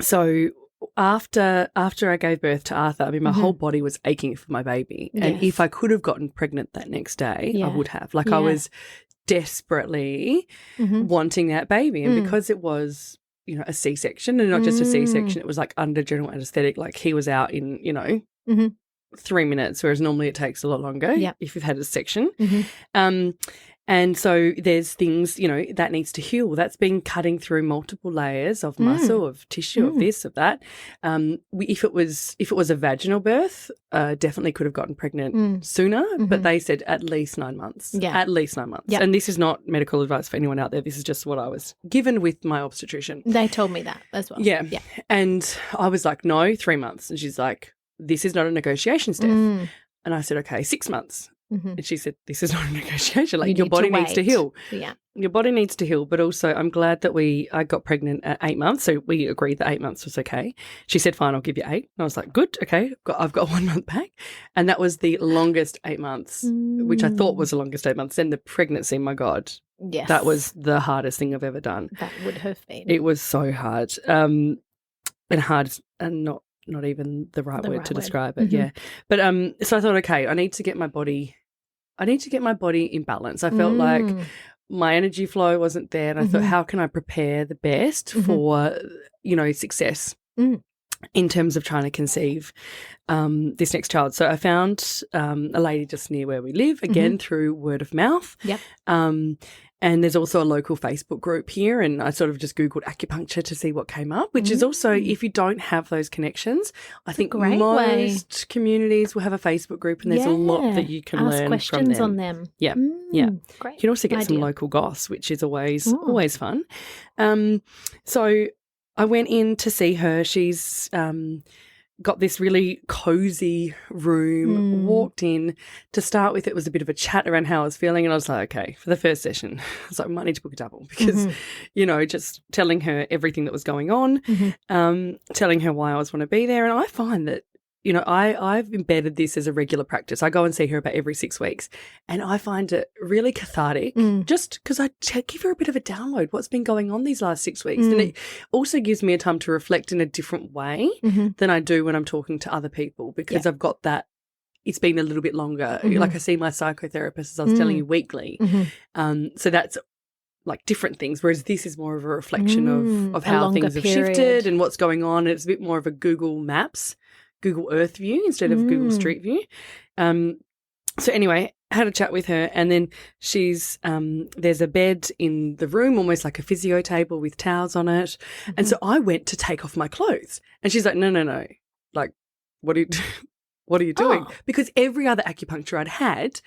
So after I gave birth to Arthur, I mean, my whole body was aching for my baby. Yes. And if I could have gotten pregnant that next day, I would have. I was desperately wanting that baby. And because it was, a C-section and not just a C-section, it was under general anesthetic. He was out in, 3 minutes, whereas normally it takes a lot longer if you've had a section. And so there's things, that needs to heal. That's been cutting through multiple layers of muscle, of tissue, of this, of that. If it was a vaginal birth, definitely could have gotten pregnant sooner, but they said at least 9 months. Yeah. At least 9 months. Yep. And this is not medical advice for anyone out there. This is just what I was given with my obstetrician. They told me that as well. Yeah. And I was like, no, 3 months. And she's like, this is not a negotiation, Steph. And I said, okay, 6 months. And she said, this is not a negotiation. Your body needs to heal. Yeah. Your body needs to heal. But also I'm glad that I got pregnant at 8 months. So we agreed that 8 months was okay. She said, fine, I'll give you 8. And I was like, good, okay. I've got 1 month back. And that was the longest 8 months, which I thought was the longest 8 months. Then the pregnancy, my God. Yes. That was the hardest thing I've ever done. That would have been. It was so hard. And hard and not even the right word to describe it. Yeah. But so I thought, okay, I need to get my body in balance. I felt like my energy flow wasn't there. And I thought, how can I prepare the best for, success in terms of trying to conceive this next child? So I found a lady just near where we live, again, through word of mouth. Yep. And there's also a local Facebook group here, and I sort of just Googled acupuncture to see what came up, which is also, if you don't have those connections, I think most communities will have a Facebook group, and there's a lot that you can learn from them. Ask questions on them. Yeah, Great. You can also get some local goss, which is always fun. So I went in to see her. She's got this really cozy room, walked in. To start with, it was a bit of a chat around how I was feeling, and I was like, okay, for the first session, I was like, I might need to book a double because, just telling her everything that was going on, telling her why I always want to be there. And I find that, I've embedded this as a regular practice. I go and see her about every 6 weeks, and I find it really cathartic just because I give her a bit of a download what's been going on these last 6 weeks. And it also gives me a time to reflect in a different way than I do when I'm talking to other people because I've got that. It's been a little bit longer. Like I see my psychotherapist, as I was telling you, weekly. So that's like different things, whereas this is more of a reflection of how things have shifted and what's going on. It's a bit more of a Google Earth view instead of Google Street View. So anyway, I had a chat with her, and then she's there's a bed in the room, almost like a physio table with towels on it. And so I went to take off my clothes, and she's like, no. Like, what are you doing? Because every other acupuncture I'd had,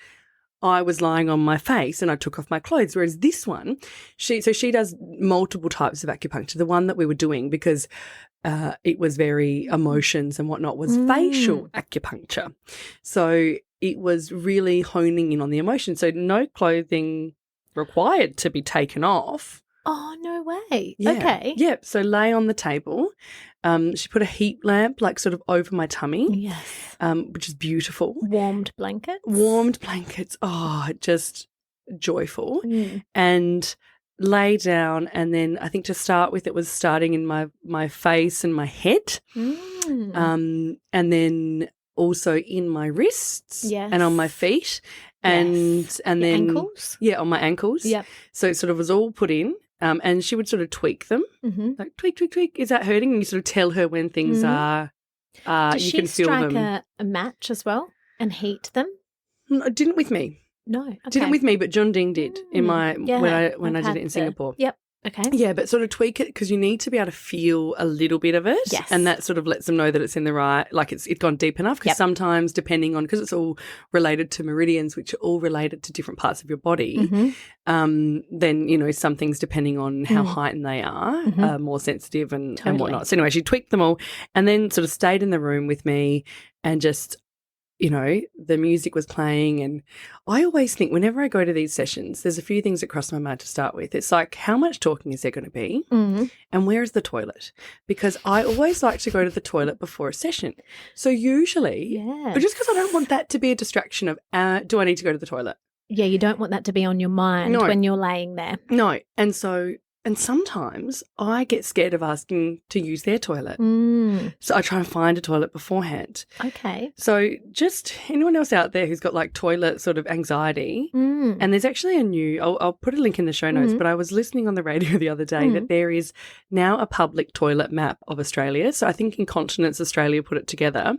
I was lying on my face and I took off my clothes. Whereas this one, she does multiple types of acupuncture. The one that we were doing, because it was very emotions and whatnot, was facial acupuncture. So it was really honing in on the emotion. So no clothing required to be taken off. Oh, no way. Yeah. Okay. Yep. So lay on the table. She put a heat lamp sort of over my tummy. Yes. Which is beautiful. Warmed blankets. Oh, just joyful. And lay down, and then I think to start with it was starting in my face and my head. And then also in my wrists and on my feet. And then ankles? Yeah, on my ankles. Yep. So it sort of was all put in. And she would sort of tweak them, like tweak, is that hurting? And you sort of tell her when things are, Does you she can feel them. strike a match as well and heat them? No, didn't with me. No, okay. Didn't with me, but John Ding did in my when I did it in Singapore. Yep. Okay. Yeah, but sort of tweak it because you need to be able to feel a little bit of it. Yes. And that sort of lets them know that it's in the right, like it's gone deep enough. Because sometimes depending on, because it's all related to meridians, which are all related to different parts of your body, then, you know, some things depending on how heightened they are more sensitive and whatnot. So anyway, she tweaked them all and then sort of stayed in the room with me and just, you know, the music was playing, and I always think whenever I go to these sessions, there's a few things that cross my mind to start with. It's like, how much talking is there going to be and where is the toilet? Because I always like to go to the toilet before a session. So usually, but just because I don't want that to be a distraction of, do I need to go to the toilet? Yeah, you don't want that to be on your mind when you're laying there. No. And sometimes I get scared of asking to use their toilet. So I try and find a toilet beforehand. Okay. So just anyone else out there who's got like toilet sort of anxiety, and there's actually a new, I'll put a link in the show notes, but I was listening on the radio the other day that there is now a public toilet map of Australia. So I think Incontinence Australia put it together,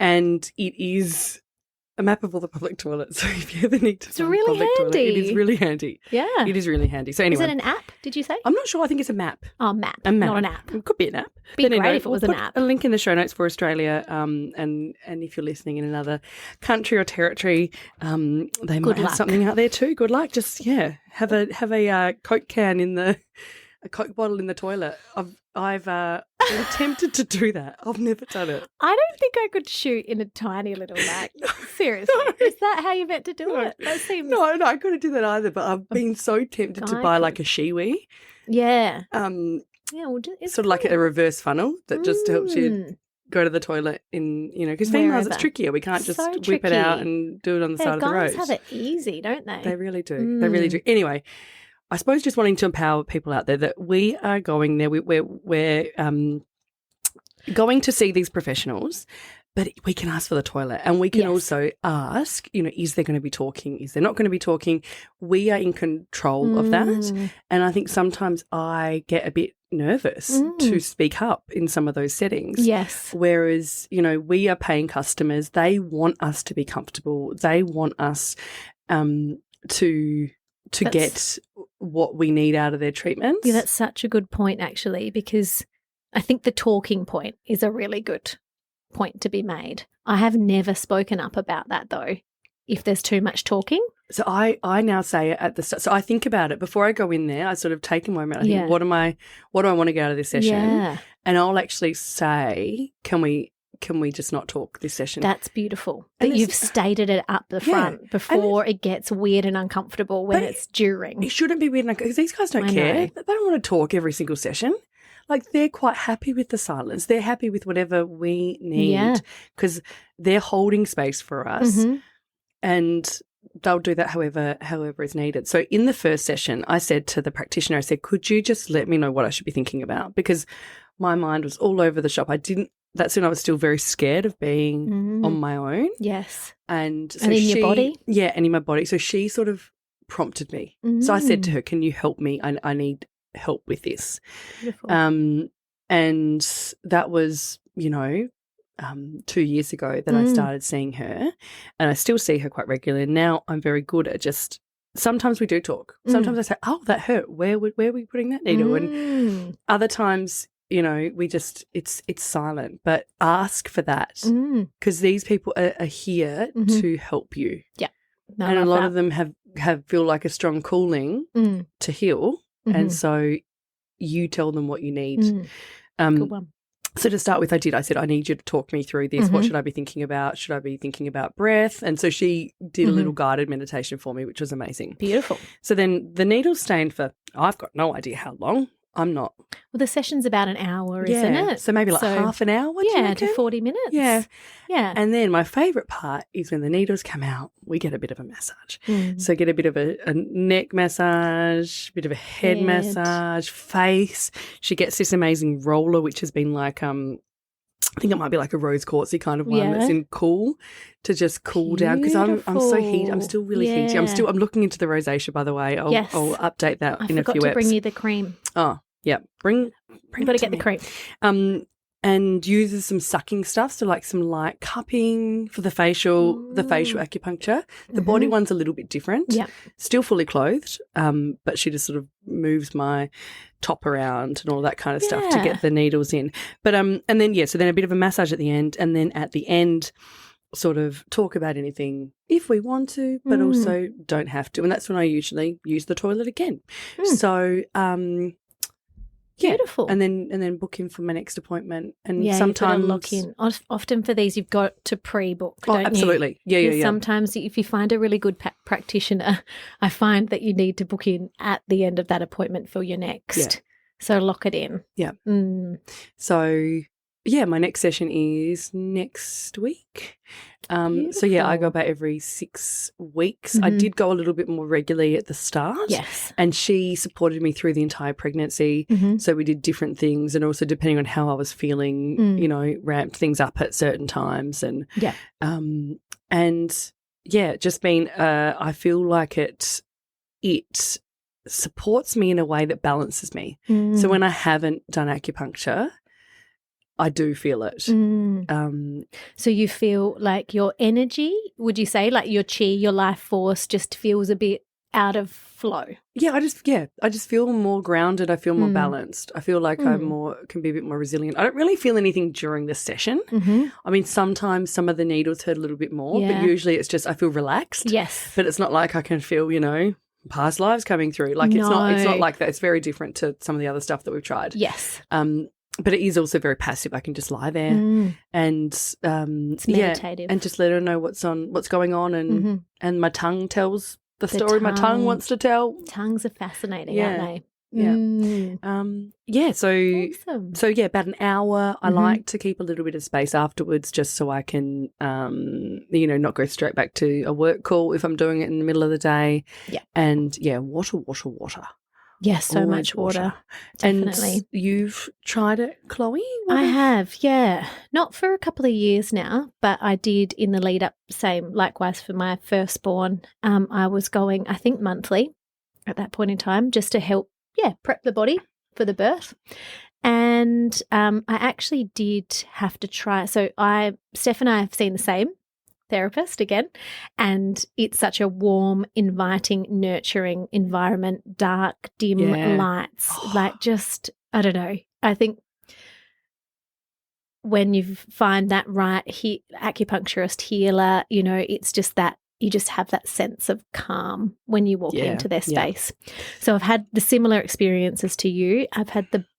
and it is a map of all the public toilets. So if you ever need to find really public toilet, handy. it is really handy. Yeah. It is really handy. So anyway. Is it an app, did you say? I'm not sure. I think it's a map. Oh, map. A map. Not an app. It could be an app. Be great if it was an app. A link in the show notes for Australia. And if you're listening in another country or territory, they might have something out there too. Good luck. Just have a Coke can in a Coke bottle in the toilet. I've been tempted to do that. I've never done it. I don't think I could shoot in a tiny little bag. Seriously. No. Is that how you meant to do it? That seems... No, I couldn't do that either, but I've been so tempted to buy like a shiwi. Yeah. It's sort of like a reverse funnel that just helps you go to the toilet in, you know, because females it's trickier. We can't just whip it out and do it on the side of the road. Guys have it easy, don't they? They really do. They really do. Anyway, I suppose just wanting to empower people out there that we are going there. We're going to see these professionals, but we can ask for the toilet, and we can also ask, you know, is there going to be talking? Is there not going to be talking? We are in control of that, and I think sometimes I get a bit nervous to speak up in some of those settings. Yes. Whereas, you know, we are paying customers. They want us to be comfortable. They want us to get what we need out of their treatments. Yeah, that's such a good point, actually, because I think the talking point is a really good point to be made. I have never spoken up about that, though, if there's too much talking. So I now say it at the start. So I think about it before I go in there. I sort of take a moment. I think, what do I want to get out of this session? Yeah. And I'll actually say, can we just not talk this session? That's beautiful. That you've stated it up the front before it gets weird and uncomfortable when it's during. It shouldn't be weird and uncomfortable because these guys don't care. They don't want to talk every single session. Like, they're quite happy with the silence. They're happy with whatever we need because they're holding space for us, and they'll do that however is needed. So in the first session, I said to the practitioner, I said, could you just let me know what I should be thinking about? Because my mind was all over the shop. That's when I was still very scared of being on my own. Yes. And in your body? Yeah, and in my body. So she sort of prompted me. So I said to her, can you help me? I need help with this. Beautiful. And that was, 2 years ago that I started seeing her, and I still see her quite regularly. Now I'm very good at just, sometimes we do talk. Sometimes I say, oh, that hurt. Where are we putting that needle? And other times, we just, it's silent, but ask for that because these people are here to help you. Yeah. No, and a lot of them feel like a strong calling to heal. And so you tell them what you need. Good one. So to start with, I said, I need you to talk me through this. What should I be thinking about? Should I be thinking about breath? And so she did a little guided meditation for me, which was amazing. Beautiful. So then the needle's staying for, I've got no idea how long. I'm not. Well, the session's about an hour, isn't it? So maybe half an hour? To 40 minutes. Yeah. Yeah. And then my favourite part is when the needles come out, we get a bit of a massage. So get a bit of a neck massage, a bit of a head massage, face. She gets this amazing roller, which has been like, I think it might be like a rose quartzy kind of one that's in cool to just cool down because I'm so heated. I'm still really heaty. I'm looking into the rosacea, by the way. I'll update that in a few I forgot to bring you the cream. Oh, yeah. Bring You've got to get the cream. and uses some sucking stuff, so like some light cupping for the facial acupuncture. The body one's a little bit different. Yeah. Still fully clothed, but she just sort of moves my top around and all that kind of stuff to get the needles in. But and then so then a bit of a massage at the end, and then at the end sort of talk about anything if we want to, but also don't have to. And that's when I usually use the toilet again. So Beautiful. And then book in for my next appointment. And sometimes you've lock in. Often for these, you've got to pre-book. Don't absolutely. You? Yeah. Sometimes, if you find a really good practitioner, I find that you need to book in at the end of that appointment for your next. Yeah. So lock it in. Yeah. So my next session is next week. So I go about every 6 weeks. I did go a little bit more regularly at the start. Yes. And she supported me through the entire pregnancy. So we did different things, and also depending on how I was feeling, ramped things up at certain times. And just been I feel like it supports me in a way that balances me. So when I haven't done acupuncture, I do feel it. So you feel like your energy, would you say, like your chi, your life force just feels a bit out of flow? Yeah, I just feel more grounded. I feel more balanced. I feel like I can be a bit more resilient. I don't really feel anything during the session. I mean, sometimes some of the needles hurt a little bit more, but usually it's just I feel relaxed. Yes. But it's not like I can feel, past lives coming through. Like it's not like that. It's very different to some of the other stuff that we've tried. Yes. But it is also very passive. I can just lie there and it's meditative. and just let her know what's going on, and my tongue tells the story my tongue wants to tell. Tongues are fascinating, aren't they? So awesome. So about an hour. I like to keep a little bit of space afterwards, just so I can not go straight back to a work call if I'm doing it in the middle of the day. Yeah. And water. Yes, so much water. Definitely. And you've tried it, Chloe? I have, yeah. Not for a couple of years now, but I did in the lead up, same, likewise for my firstborn. I was going, I think, monthly at that point in time, just to help, prep the body for the birth. And I actually did have to try. So Steph and I have seen the same therapist again, and it's such a warm, inviting, nurturing environment, dark, dim lights, like just, I don't know. I think when you find that right acupuncturist healer, it's just that you just have that sense of calm when you walk into their space. So I've had the similar experiences to you. I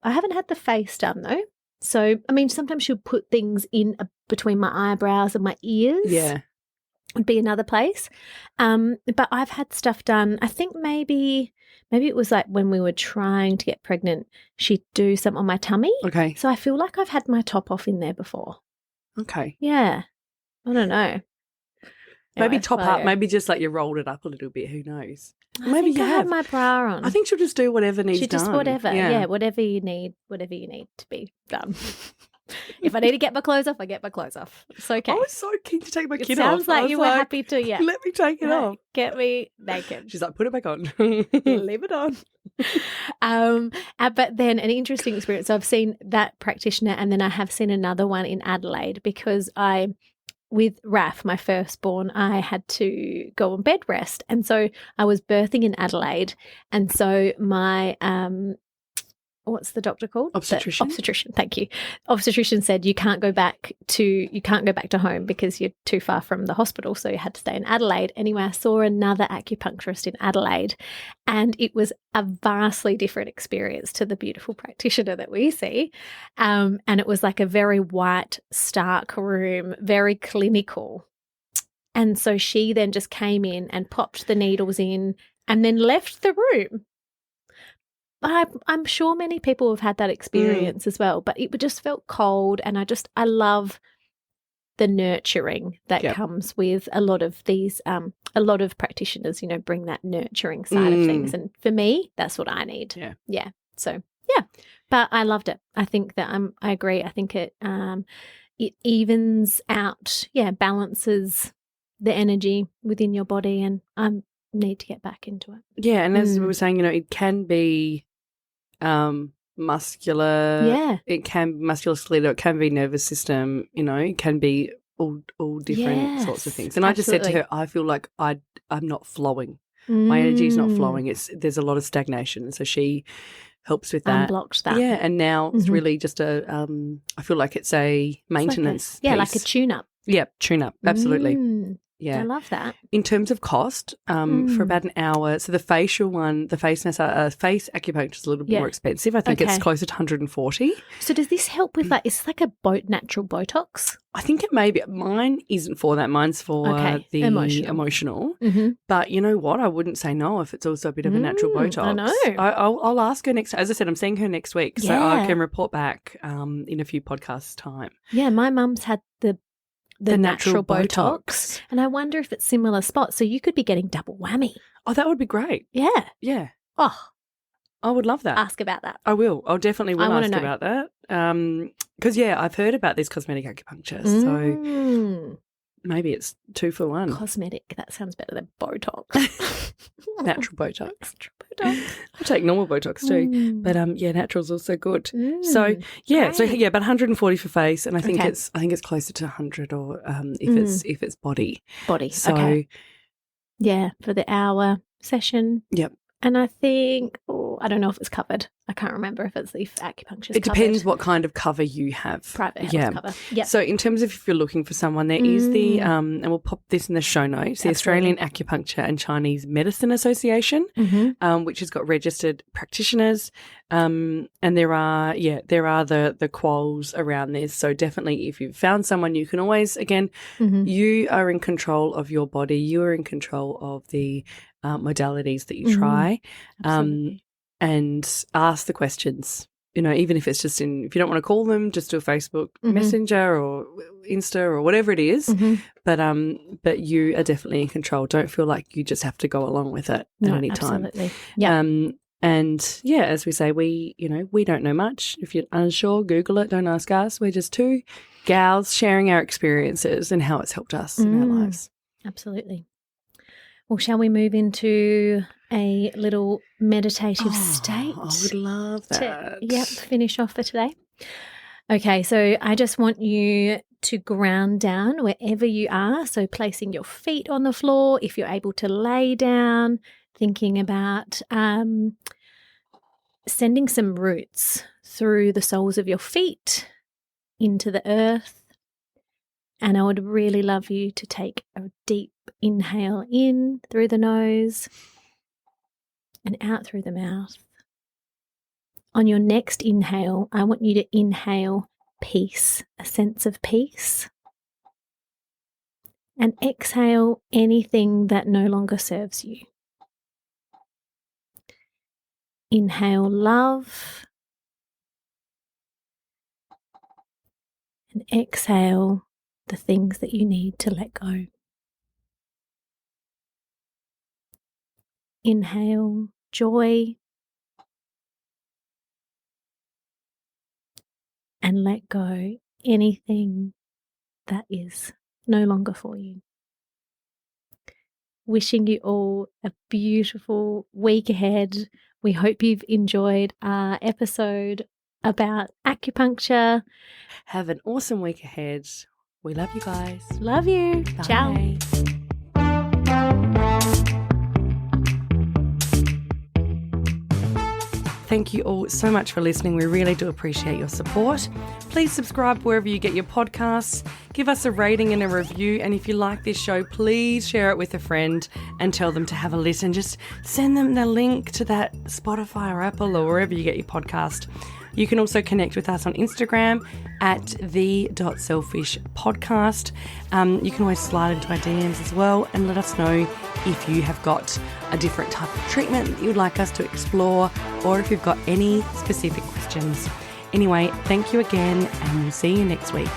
haven't had the face done though. So, I mean, sometimes she'll put things in between my eyebrows and my ears. Yeah. Would be another place. But I've had stuff done. I think maybe it was like when we were trying to get pregnant, she'd do something on my tummy. Okay. So I feel like I've had my top off in there before. Okay. Yeah. I don't know. Maybe top up, maybe just like you rolled it up a little bit. Who knows? Maybe you have my bra on. I think she'll just do whatever needs done. Just whatever. Yeah, whatever you need to be done. If I need to get my clothes off, I get my clothes off. It's okay. I was so keen to take my kid off. Sounds like you were happy to, Let me take it off. Get me naked. She's like, put it back on. Leave it on. But then an interesting experience. So I've seen that practitioner, and then I have seen another one in Adelaide because with Raf, my firstborn, I had to go on bed rest. And so I was birthing in Adelaide. And so my what's the doctor called? Obstetrician. Obstetrician, thank you. Obstetrician said you can't go back to home because you're too far from the hospital, so you had to stay in Adelaide. Anyway, I saw another acupuncturist in Adelaide, and it was a vastly different experience to the beautiful practitioner that we see. And it was like a very white, stark room, very clinical. And so she then just came in and popped the needles in and then left the room. I'm sure many people have had that experience as well, but it just felt cold, and I love the nurturing that comes with a lot of these, a lot of practitioners, bring that nurturing side of things. And for me, that's what I need. Yeah. So, but I loved it. I think that I agree. I think it evens out, balances the energy within your body, and I need to get back into it. Yeah. And as we were saying, it can be, muscular. Yeah. It can musculoskeletal. It can be nervous system. It can be all different sorts of things. And I just said to her, I feel like I'm not flowing. My energy is not flowing. There's a lot of stagnation. And so she helps with that. Unblocked that. Yeah, and now it's really just I feel like it's a maintenance piece. Like a tune-up. Yeah, tune-up, absolutely. Yeah. I love that. In terms of cost, for about an hour, so the facial one, the face acupuncture is a little bit more expensive. I think it's closer to 140. So does this help with is this like a natural Botox? I think it may be. Mine isn't for that. Mine's for the emotional. Mm-hmm. But you know what? I wouldn't say no if it's also a bit of a natural Botox. I know. I'll ask her next. As I said, I'm seeing her next week, so I can report back in a few podcasts' time. Yeah, my mum's had the natural Botox. And I wonder if it's similar spots. So you could be getting double whammy. Oh, that would be great. Yeah. Yeah. Oh, I would love that. Ask about that. I will. I'll definitely will ask about that. Because, I've heard about this cosmetic acupuncture. So maybe it's 2 for 1. Cosmetic. That sounds better than Botox. Natural Botox. I take normal Botox too. But natural's also good. So about 140 for face, and I think it's closer to 100 or if it's body. Body. So for the hour session. Yep. And I think I don't know if it's covered. I can't remember if acupuncture's It depends what kind of cover you have. Private health cover. Yeah. So in terms of if you're looking for someone, there is the and we'll pop this in the show notes, the Australian Acupuncture and Chinese Medicine Association, which has got registered practitioners. And there are the quals around this. So definitely if you've found someone, you can always, again, you are in control of your body. You are in control of the modalities that you try. And ask the questions, even if it's just if you don't want to call them, just do a Facebook Messenger or Insta or whatever it is. But you are definitely in control. Don't feel like you just have to go along with it at any time. Absolutely. Yeah. And as we say, we don't know much. If you're unsure, Google it. Don't ask us. We're just 2 gals sharing our experiences and how it's helped us in our lives. Absolutely. Well, shall we move into a little meditative state? I would love that. Finish off for today. Okay, so I just want you to ground down wherever you are. So placing your feet on the floor, if you're able to lay down, thinking about sending some roots through the soles of your feet into the earth. And I would really love you to take a deep inhale in through the nose and out through the mouth. On your next inhale, I want you to inhale peace, a sense of peace. And exhale anything that no longer serves you. Inhale love. And exhale the things that you need to let go. Inhale joy. And let go anything that is no longer for you. Wishing you all a beautiful week ahead. We hope you've enjoyed our episode about acupuncture. Have an awesome week ahead. We love you guys. Love you. Bye. Ciao. Thank you all so much for listening. We really do appreciate your support. Please subscribe wherever you get your podcasts. Give us a rating and a review. And if you like this show, please share it with a friend and tell them to have a listen. Just send them the link to that Spotify or Apple or wherever you get your podcast. You can also connect with us on Instagram at the.selfishpodcast. You can always slide into our DMs as well and let us know if you have got a different type of treatment that you'd like us to explore or if you've got any specific questions. Anyway, thank you again and we'll see you next week.